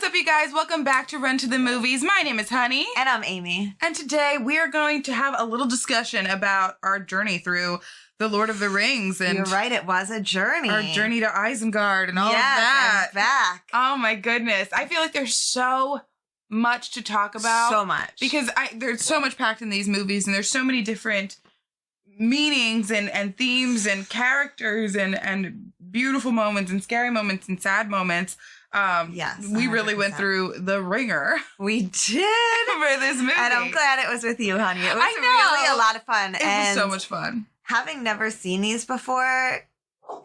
up, you guys? Welcome back to Run to the Movies. My name is Honey. And I'm Amy. And today we are going to have a little discussion about our journey through The Lord of the Rings. And you're right, it was a journey. Our journey to Isengard and all of that. I'm back. Oh my goodness. I feel like there's so much to talk about. So much. Because there's so much packed in these movies, and there's so many different meanings and themes and characters and beautiful moments and scary moments and sad moments. Yes, we really went through the ringer. We did for this movie, and I'm glad it was with you, honey. It was really a lot of fun. It was so much fun. Having never seen these before,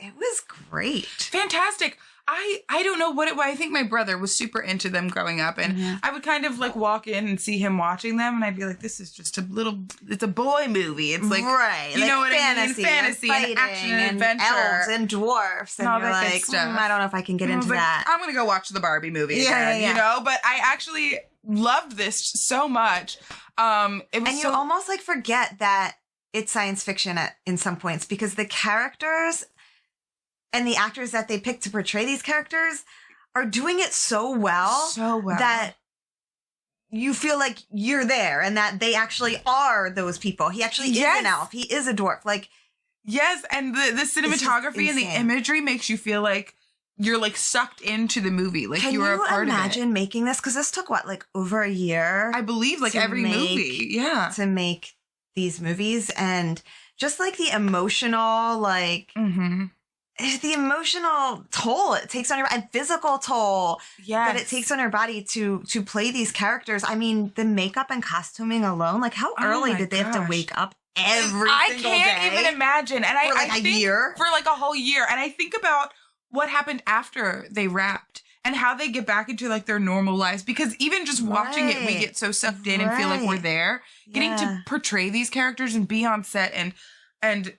it was great. Fantastic. I don't know what it was. I think my brother was super into them growing up, and I would kind of like walk in and see him watching them, and I'd be like, this is just it's a boy movie. It's like, right. You know what fantasy, I mean? Fantasy and action and adventure. Elves and dwarfs. And all you're that like, good stuff. I don't know if I can get into that. I'm going to go watch the Barbie movie again, you know? But I actually loved this so much. It was and you almost like forget that it's science fiction in some points, because the characters and the actors that they pick to portray these characters are doing it so well that you feel like you're there and that they actually are those people. He actually is an elf. He is a dwarf. Like, yes, and the cinematography and the imagery makes you feel like you're like sucked into the movie, like you were a part of it. Can you imagine making this? Because this took like over a year, I believe, like every movie, to make these movies, and just like the emotional, like. The emotional toll it takes on your and physical toll that it takes on your body to play these characters. I mean, the makeup and costuming alone, like how early did they have to wake up every single day? I can't even imagine. And for like a year? For like a whole year. And I think about what happened after they wrapped and how they get back into like their normal lives. Because even just watching it, we get so sucked in and feel like we're there. Getting to portray these characters and be on set and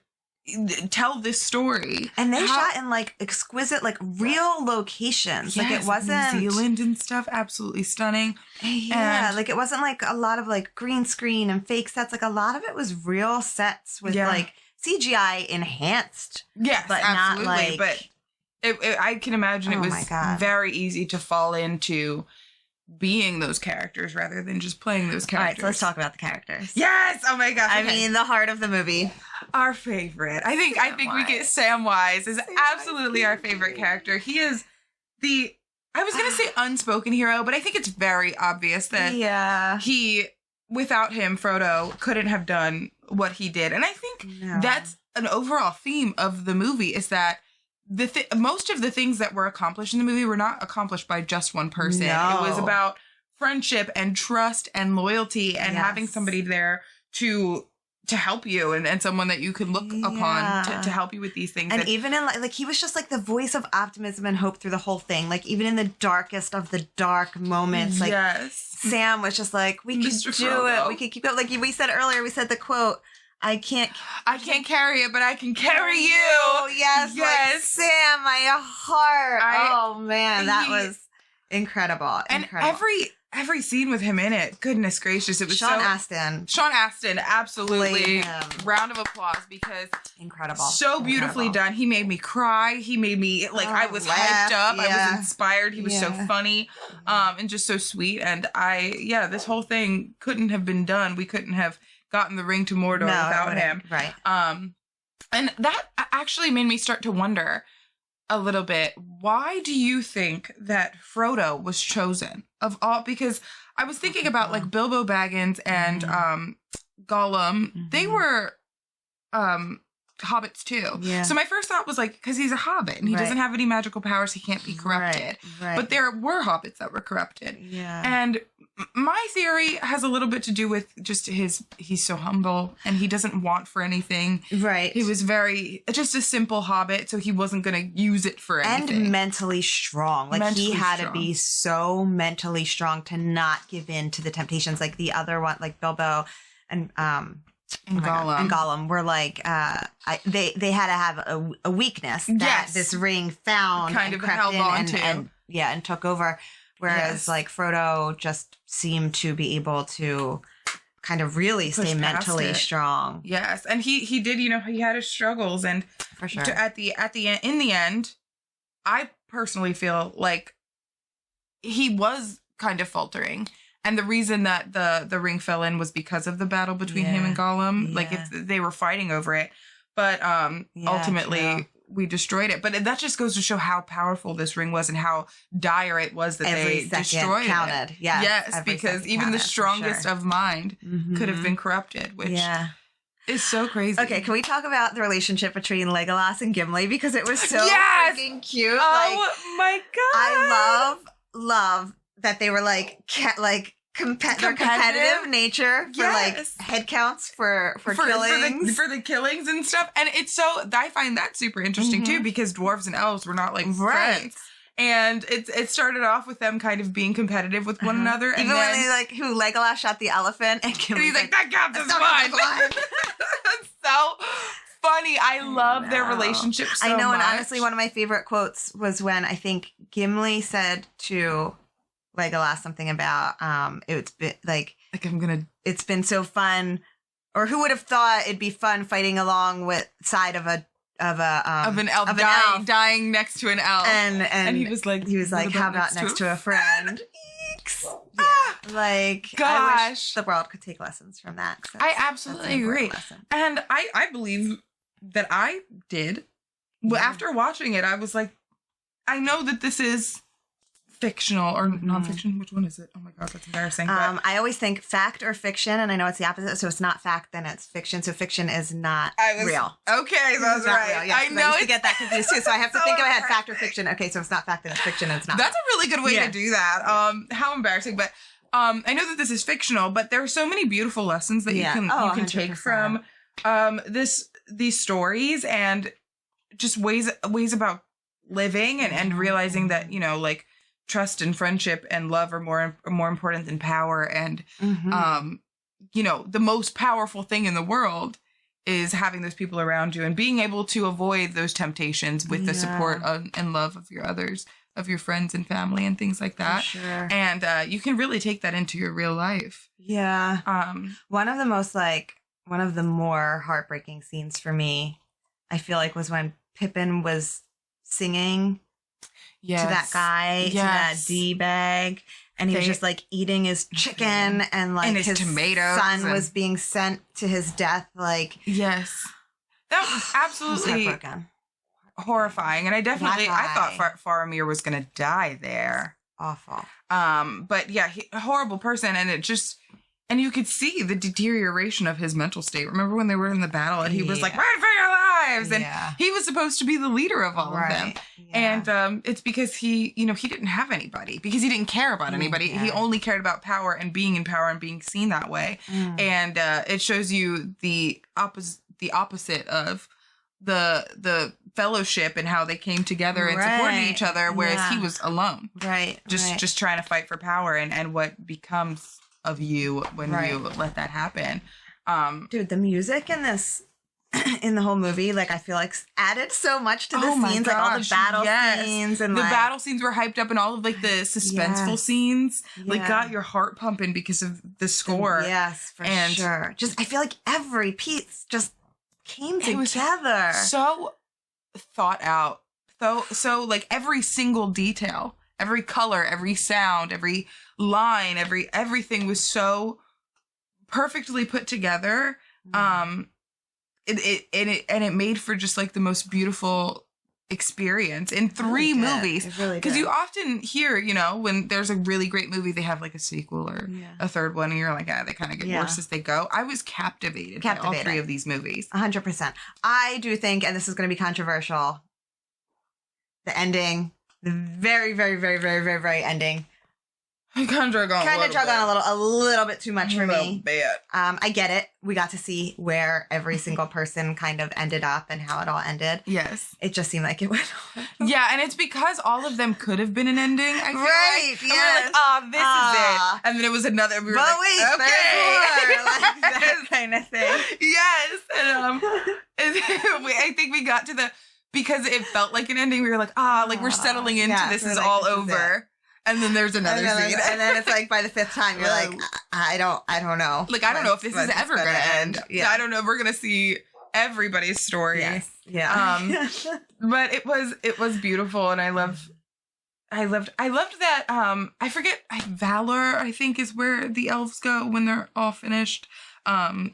tell this story. And they shot in like exquisite, like real locations. Yes, like it wasn't New Zealand and stuff. Absolutely stunning. Yeah. Like it wasn't like a lot of like green screen and fake sets. Like a lot of it was real sets with like CGI enhanced. Yes, but absolutely. Not like, but I can imagine it was very easy to fall into being those characters rather than just playing those characters. All right, so let's talk about the characters. Yes! Oh my gosh. I mean, the heart of the movie. Our favorite. I think we get Samwise is absolutely our favorite character. He is I was going to say unspoken hero, but I think it's very obvious that without him, Frodo couldn't have done what he did. And I think that's an overall theme of the movie, is that most of the things that were accomplished in the movie were not accomplished by just one person. No. It was about friendship and trust and loyalty and having somebody there to help you and someone that you could look upon to help you with these things. And even in like he was just like the voice of optimism and hope through the whole thing. Like even in the darkest of the dark moments, like Sam was just like, we can do it. We can keep it. Like we said earlier, we said the quote, I can't carry it, but I can carry you. Yes. Like, Sam, my heart. Oh man, that was incredible. And every scene with him in it, goodness gracious, it was Sean Astin, absolutely. Round of applause, because incredible. So beautifully done. He made me cry. He made me I was hyped up. I was inspired. He was so funny, and just so sweet. And this whole thing couldn't have been done. We couldn't have gotten the ring to Mordor without him. Right. And that actually made me start to wonder a little bit, why do you think that Frodo was chosen of all? Because I was thinking about like Bilbo Baggins and Gollum. They were hobbits too. Yeah. So my first thought was like, because he's a hobbit and he doesn't have any magical powers, he can't be corrupted. Right. But there were hobbits that were corrupted. Yeah. And my theory has a little bit to do with just he's so humble and he doesn't want for anything. Right. He was just a simple hobbit, so he wasn't going to use it for anything. And mentally strong. Like he had to be so mentally strong to not give in to the temptations. Like the other one, like Bilbo and Gollum were like, they had to have a weakness that this ring found kind of held on to. And took over. Whereas like Frodo just seemed to be able to kind of really stay mentally strong. Yes. And he did, he had his struggles, and for sure. In the end, I personally feel like he was kind of faltering. And the reason that the ring fell in was because of the battle between him and Gollum. Yeah. Like, they were fighting over it. But ultimately, we destroyed it. But that just goes to show how powerful this ring was and how dire it was that they destroyed counted. it. Yes, because even the strongest of mind could have been corrupted, which is so crazy. Okay, can we talk about the relationship between Legolas and Gimli? Because it was so freaking cute. Oh, my God. I love that they were like competitive nature for like head counts for killings. For the killings and stuff. And it's so, I find that super interesting too, because dwarves and elves were not like friends. And it started off with them kind of being competitive with one another. And even when they Legolas shot the elephant and he's like, that counts as mine. It's so funny. I love their relationship so much. I know, and honestly, one of my favorite quotes was when I think Gimli said to Legolas something about it's been it's been so fun, or who would have thought it'd be fun fighting along with side of an elf dying next to an elf, and he was like how about next to a friend? Gosh, I wish the world could take lessons from that. I absolutely agree, and I believe that I did. After watching it, I was like, I know that this is fictional or nonfiction. Which one is it? Oh my God, that's embarrassing. I always think fact or fiction, and I know it's the opposite. So it's not fact, then it's fiction. So fiction is not real. Okay, that's right. Real. Yeah, I know. I used to get that confused too. So I have to think ahead. Fact or fiction. Okay, so it's not fact, then it's fiction, and it's not. That's a really good way to do that. How embarrassing, but I know that this is fictional, but there are so many beautiful lessons that you can take from these stories, and just ways about living and realizing that trust and friendship and love are more important than power. And, the most powerful thing in the world is having those people around you and being able to avoid those temptations with the support and love of your friends and family and things like that. Sure. And you can really take that into your real life. Yeah. One of the more heartbreaking scenes for me, I feel like, was when Pippin was singing to that guy, to that D-bag, and he was just like eating his chicken, and like his tomatoes, son was being sent to his death. Like, that was absolutely horrifying, and I thought Faramir was gonna die there. Awful. But yeah, a horrible person, and it just. And you could see the deterioration of his mental state. Remember when they were in the battle and he was like, run for your lives. And he was supposed to be the leader of all of them. Yeah. And it's because he didn't have anybody, because he didn't care about anybody. He only cared about power and being in power and being seen that way. And it shows you the opposite of the fellowship and how they came together and supported each other, whereas he was alone. Just trying to fight for power and what becomes of you when you let that happen. Dude, the music in this in the whole movie, like, I feel like added so much to the scenes, like all the battle scenes, and the battle scenes were hyped up, and all of like the suspenseful scenes like got your heart pumping because of the score. Sure. Just I feel like every piece just came together. So thought out. So like every single detail, every color, every sound, every line, everything was so perfectly put together. It made for just like the most beautiful experience in three movies. Because you often hear, when there's a really great movie, they have like a sequel or a third one, and you're like, they kind of get worse as they go. I was captivated by all three of these movies. 100%. I do think, and this is going to be controversial, the ending, the very, very, very, very, very, very ending. I kind of drug on a little bit too much for me. Bit. I get it. We got to see where every single person kind of ended up and how it all ended. Yes. It just seemed like it went on. Yeah, and it's because all of them could have been an ending, I feel like. Yeah. And we're like, this is it. And then it was another, we were like, wait, okay. Like that kind of thing. Yes. And I think we got to because it felt like an ending, we were like, we're settling into this is all over. And then there's another scene. And then it's like by the fifth time, you're like, I don't know. Like, I don't know if this is ever going to end. Yeah. I don't know if we're going to see everybody's story. Yes. Yeah. But it was beautiful. And I love I loved that. I forget. Valor, I think, is where the elves go when they're all finished, or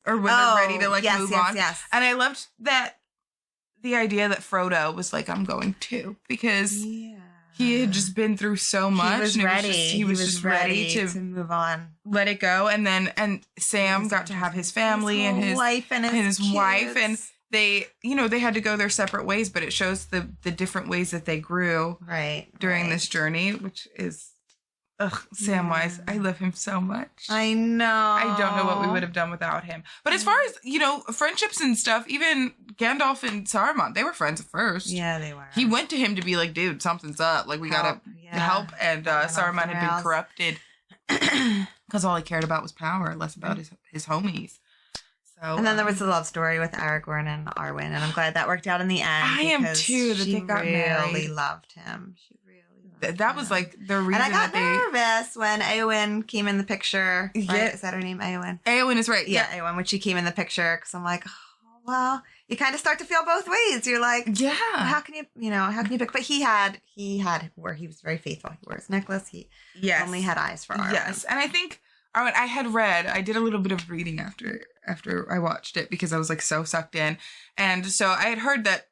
when they're ready to move on. Yes. And I loved that the idea that Frodo was like, "I'm going too," because he had just been through so much. He was ready. He was just ready to move on, let it go. And Sam got to have his family and his wife and his wife, and they, they had to go their separate ways, but it shows the different ways that they grew during this journey, which is, Samwise. I love him so much. I know. I don't know what we would have done without him. But as far as, friendships and stuff, even Gandalf and Saruman, they were friends at first. Yeah, they were. He went to him to be like, dude, something's up. Like, we gotta help. And Saruman had been corrupted because all he cared about was power, less about his homies. And then there was the love story with Aragorn and Arwen, and I'm glad that worked out in the end. I am too, that they got married. She really loved him. That was like the reason. And I got nervous when Eowyn came in the picture. Right? Yeah. Is that her name, Eowyn? Eowyn is right. Yeah, Eowyn, when she came in the picture, because I'm like, oh, well, you kind of start to feel both ways. You're like, yeah, how can you pick? But he had where he was very faithful. He wore his necklace. He only had eyes for Arwen. Yes, and I think Arwen. I did a little bit of reading after I watched it because I was like so sucked in, and so I had heard that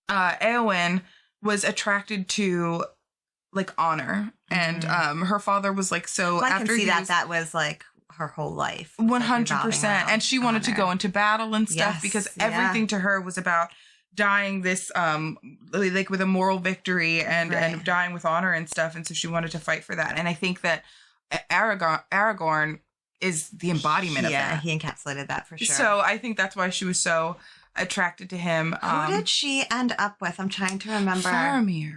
Eowyn was attracted to like honor, and her father was like so. Well, I can see that was like her whole life, 100%, and she wanted to go into battle and stuff because everything to her was about dying this like with a moral victory and dying with honor and stuff, and so she wanted to fight for that. And I think that Aragorn is the embodiment of that. Yeah, he encapsulated that for sure. So I think that's why she was so attracted to him. Who did she end up with? I'm trying to remember. Faramir.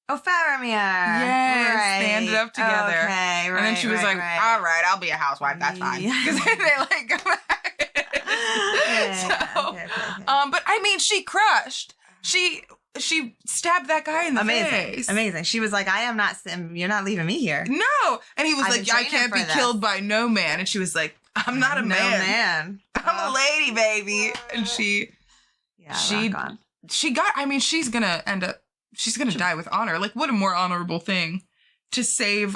Oh, Faramir. Yes, they ended up together. Okay, right. And then she was like, all right, I'll be a housewife. That's fine. Because they like go back. Okay. But I mean, she crushed. She stabbed that guy in the face. Amazing. She was like, you're not leaving me here. No. And he was like, I can't be killed by no man. And she was like, I'm not a man. I'm a lady, baby. And she's going to die with honor. Like, what a more honorable thing to save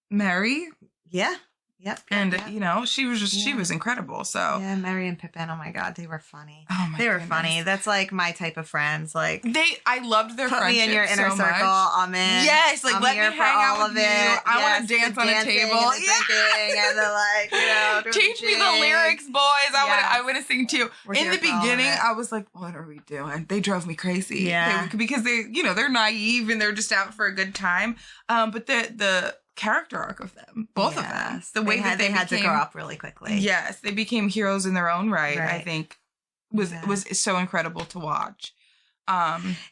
Merry. Yeah. Yep. And, she was incredible. So. Yeah, Merry and Pippin. Oh my God. They were funny. Oh my They were funny. That's like my type of friends. Like, I loved their friendship. Put me in your inner circle. I'm in. Yes. Like, let me hang out with you. I want to dance on a table. And drinking and the like, teach me the lyrics, boys. I want to sing too. In the beginning, I was like, what are we doing? They drove me crazy. Yeah. Because they're naive and they're just out for a good time. But the character arc of them, both of them, the way that they had to grow up really quickly. Yes, they became heroes in their own right. I think was so incredible to watch.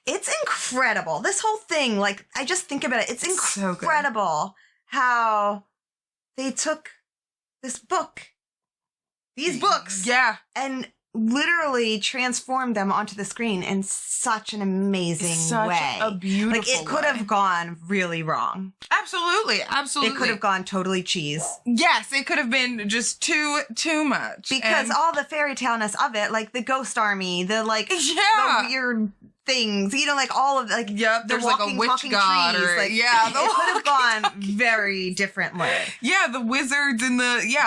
It's incredible. This whole thing, like, I just think about it. It's incredible how they took these books, and literally transformed them onto the screen in such an amazing way. A beautiful Like, it could have gone really wrong. Absolutely. It could have gone totally cheese. Yes, it could have been just too much. Because all the fairy tale-ness of it, like the ghost army, the weird things, like all of like there's like a witch god trees, it could have gone very differently. Yeah, the wizards and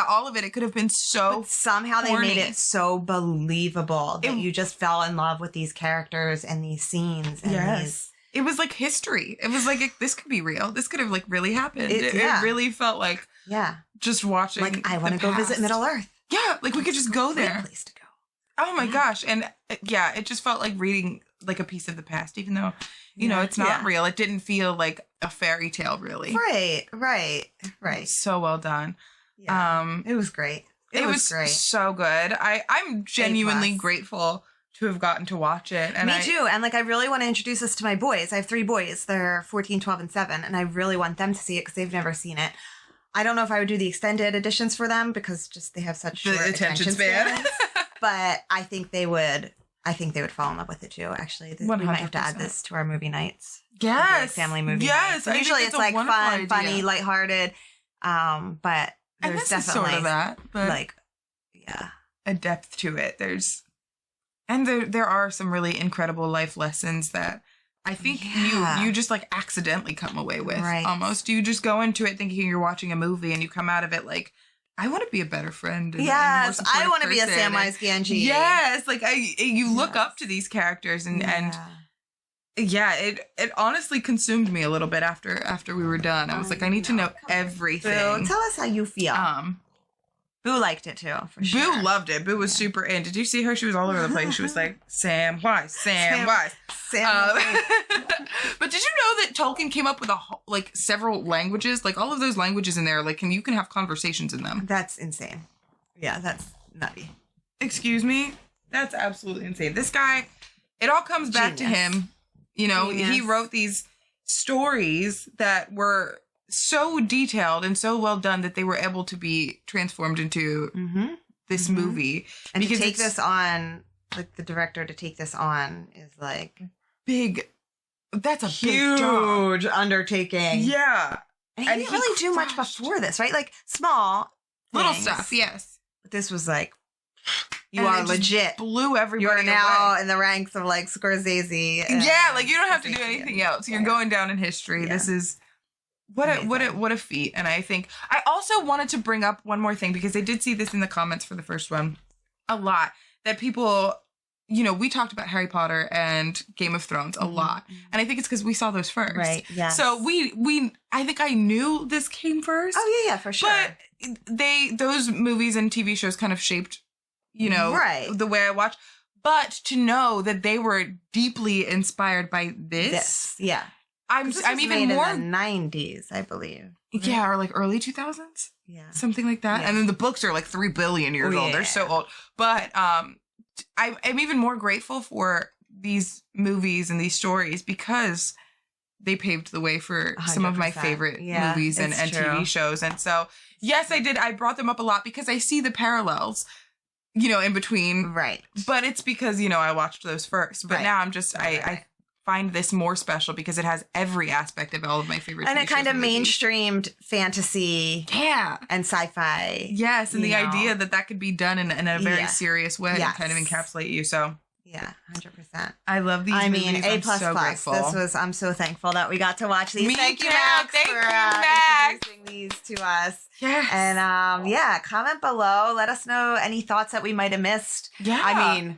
all of it. It could have been so. But somehow corny. They made it so believable that you just fell in love with these characters and these scenes. And it was like history. It was like this could be real. This could have like really happened. It really felt like just watching. Like, I want to go visit Middle Earth. Yeah, like we could just go there. Great place to go. Oh my gosh, and it just felt like reading like a piece of the past, even though it's not real. It didn't feel like a fairy tale, really. Right. So well done. Yeah. It was great. It was great. So good. I'm genuinely grateful to have gotten to watch it. And Me too. And like, I really want to introduce this to my boys. I have 3 boys. They're 14, 12, and 7. And I really want them to see it because they've never seen it. I don't know if I would do the extended editions for them because just they have such short attention span. But I think they would fall in love with it too. Actually, we might have to add this to our movie nights. Yes, like family movie. Yes, nights. Usually it's like fun, funny, lighthearted. But there's definitely sort of that, but a depth to it. There are some really incredible life lessons that I think you just like accidentally come away with almost. You just go into it thinking you're watching a movie and you come out of it like, I want to be a better friend. And, yes, I want to be a Samwise Gamgee. Yes, like you look up to these characters and it honestly consumed me a little bit after we were done. I was like, I need to know everything. Boo, tell us how you feel. Boo liked it too, for sure. Boo loved it. Boo was super in. Did you see her? She was all over the place. She was like, Samwise. But did you know that Tolkien came up with several languages? Like all of those languages in there, like you can have conversations in them. That's insane. Yeah, that's nutty. Excuse me? That's absolutely insane. This guy, it all comes back to him. You know, he wrote these stories that were so detailed and so well done that they were able to be transformed into this movie. And to take this on, like the director to take this on is like big. That's a huge undertaking. Yeah. And he didn't really do much before this, right? Like small little stuff, yes. But this was like, you are legit. Blew everybody You are now in the ranks of like Scorsese. Yeah, like you don't have to do anything else. You're going down in history. Yeah. This is what a feat. And I think I also wanted to bring up one more thing because I did see this in the comments for the first one a lot, that people, you know, we talked about Harry Potter and Game of Thrones a lot. And I think it's because we saw those first. Right. Yeah. So I think I knew this came first. Oh yeah, for sure. But those movies and TV shows kind of shaped, you know, the way I watch. But to know that they were deeply inspired by this. Yeah. I'm even more in the 90s, I believe. Right? Yeah, or like early 2000s. Yeah. Something like that. Yeah. And then the books are like 3 billion years old. They're so old. But I'm even more grateful for these movies and these stories because they paved the way for 100%. Some of my favorite movies and TV shows. And so, yes, I did. I brought them up a lot because I see the parallels, you know, in between. Right. But it's because, you know, I watched those first. But now I'm just, I find this more special because it has every aspect of all of my favorite and it kind of mainstreamed fantasy and sci-fi. Yes, and the idea that could be done in a very serious way and kind of encapsulate you. So yeah, 100%. I love these movies. I mean, A++. So grateful. I'm so thankful that we got to watch these. Thank you, Max, for introducing these to us. Yes. And comment below. Let us know any thoughts that we might have missed. Yeah. I mean,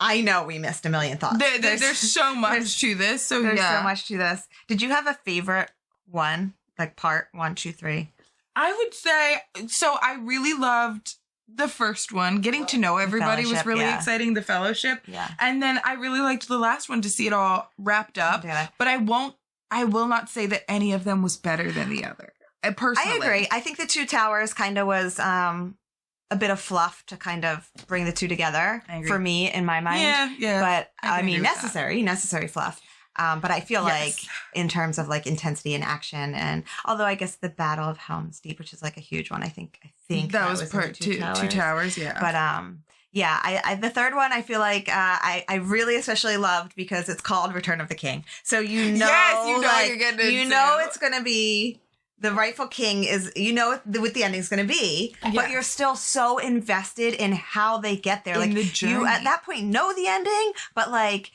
I know we missed a million thoughts. There's so much to this. So there's so much to this. Did you have a favorite one? Like part 1, 2, 3? I would say, so I really loved the first one. Getting to know everybody was really exciting. The Fellowship. Yeah. And then I really liked the last one to see it all wrapped up. But I will not say that any of them was better than the other. Personally. I agree. I think the Two Towers kind of was a bit of fluff to kind of bring the two together for me in my mind. Yeah. But I mean, necessary fluff. But I feel like in terms of like intensity and action, and although I guess the Battle of Helm's Deep, which is like a huge one, I think that was part two towers. Yeah. But I the third one I feel like I really especially loved because it's called Return of the King. So you know, you're getting into. You know it's gonna be. The rightful king is, you know what the ending's going to be, but you're still so invested in how they get there. Like, you at that point know the ending, but like,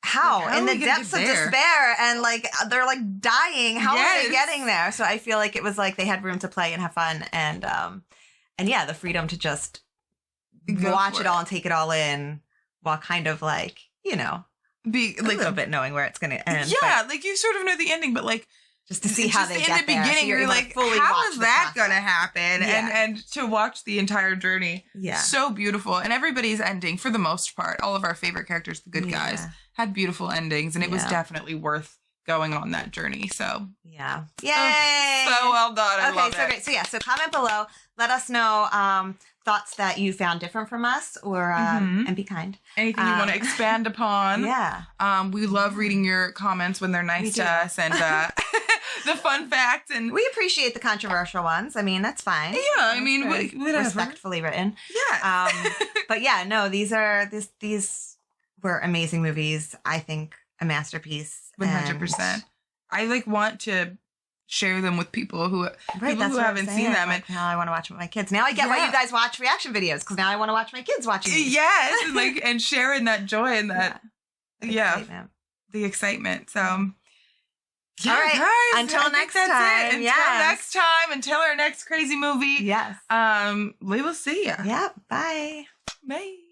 how? In the depths of despair and like, they're like dying. How are they getting there? So I feel like it was like they had room to play and have fun and the freedom to just watch it all and take it all in while kind of like, you know, be like a little bit knowing where it's going to end. Yeah, like you sort of know the ending, but like, just to see how they get there. In the beginning, so you're like, how is that going to happen? Yeah. And to watch the entire journey. Yeah. So beautiful. And everybody's ending, for the most part, all of our favorite characters, the good guys, had beautiful endings. And it was definitely worth going on that journey. So. Yeah. Yay! So well done. I love it. Great. So comment below. Let us know thoughts that you found different from us or and be kind. Anything you want to expand upon. Yeah. We love reading your comments when they're nice to us and the fun facts, and we appreciate the controversial ones. I mean, that's fine. Yeah, I mean, whatever. Respectfully written. Yeah. But yeah, no, these were amazing movies. I think a masterpiece. 100%. I want to share them with people who haven't seen them. And now I want to watch them with my kids. Now I get why you guys watch reaction videos, because now I want to watch my kids watching these. Yes, and sharing that joy and that. the excitement. So, yeah, all right. Guys, until next time. Until next time. Until our next crazy movie. Yes. We will see you. Yeah. Bye. Bye.